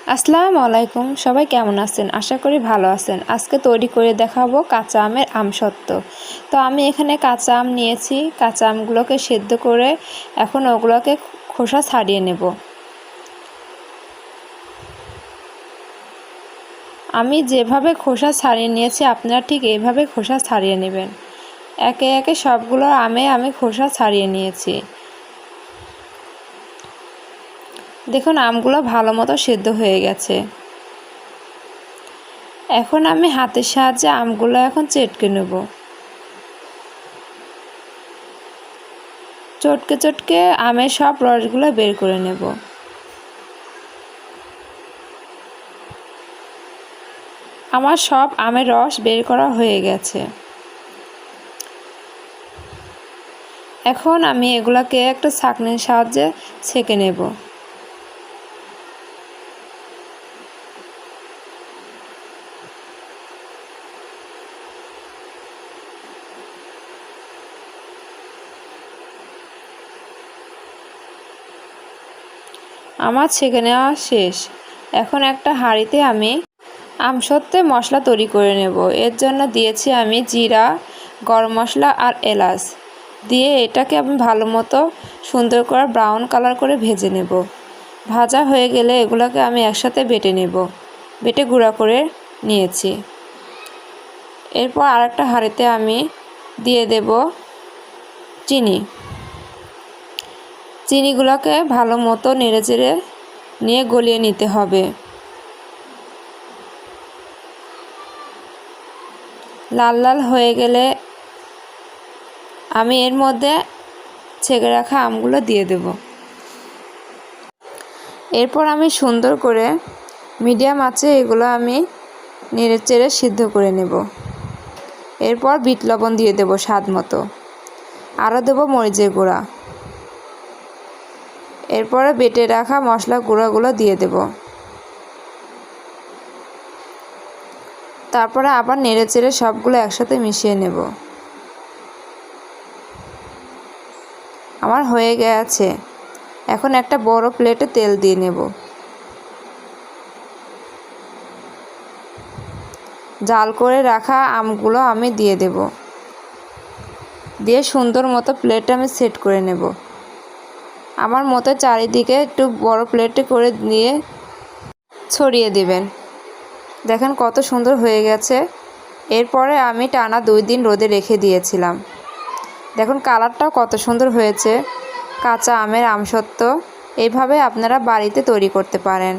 আসসালামু আলাইকুম, সবাই কেমন আছেন? আশা করি ভালো আছেন। আজকে তৈরি করে দেখাবো কাঁচা আমের আমসত্ত্ব। তো আমি এখানে কাঁচা আম নিয়েছি। কাঁচা আমগুলোকে সেদ্ধ করে এখন ওগুলোকে খোসা ছাড়িয়ে নেব। আমি যেভাবে খোসা ছাড়িয়ে নিয়েছি আপনারা ঠিক এইভাবে খোসা ছাড়িয়ে নেবেন। একে একে সবগুলো আমে আমি খোসা ছাড়িয়ে নিয়েছি। দেখুন আমগুলো ভালো মতো সেদ্ধ হয়ে গেছে। এখন আমি হাতের সাহায্যে আমগুলো এখন চেটকে নেব। চটকে চটকে আমের সব রসগুলো বের করে নেব। আমার সব আমের রস বের করা হয়ে গেছে। এখন আমি এগুলাকে একটা ছাঁকনির সাহায্যে ছেঁকে নেব। আমার ছেঁকে নেওয়া শেষ। এখন একটা হাঁড়িতে আমি আমসত্ত্বে মশলা তৈরি করে নেব। এর জন্য দিয়েছি আমি জিরা, গরম মশলা আর এলাচ দিয়ে এটাকে আমি ভালো মতো সুন্দর করে ব্রাউন কালার করে ভেজে নেব। ভাজা হয়ে গেলে এগুলোকে আমি একসাথে বেটে নেব। বেটে গুঁড়া করে নিয়েছি। এরপর আরেকটা হাঁড়িতে আমি দিয়ে দেব চিনি। চিনিগুলোকে ভালো মতো নেড়েচেড়ে নিয়ে গলিয়ে নিতে হবে। লাল লাল হয়ে গেলে আমি এর মধ্যে ছেঁকে রাখা আমগুলো দিয়ে দেব। এরপর আমি সুন্দর করে মিডিয়াম আঁচে এগুলো আমি নেড়েচেড়ে সিদ্ধ করে নেব। এরপর বিট লবণ দিয়ে দেব স্বাদ মতো, আরও দেব মরিচের গুঁড়া। এরপরে বেটে রাখা মশলা গুঁড়াগুলো দিয়ে দেব। তারপরে আবার নেড়েচেড়ে সবগুলো একসাথে মিশিয়ে নেব। আমার হয়ে গেছে। এখন একটা বড় প্লেটে তেল দিয়ে নেব। জাল করে রাখা আমগুলো আমি দিয়ে দেব। দিয়ে সুন্দর মতো প্লেটে আমি সেট করে নেব। আমার মতো চারিদিকে একটু বড় প্লেটে করে নিয়ে ছড়িয়ে দেবেন। দেখেন কত সুন্দর হয়ে গেছে। এরপরে আমি টানা 2 দিন রোদে রেখে দিয়েছিলাম। দেখুন কালারটাও কত সুন্দর হয়েছে। কাঁচা আমের আমসত্ত্ব এইভাবে আপনারা বাড়িতে তৈরি করতে পারেন।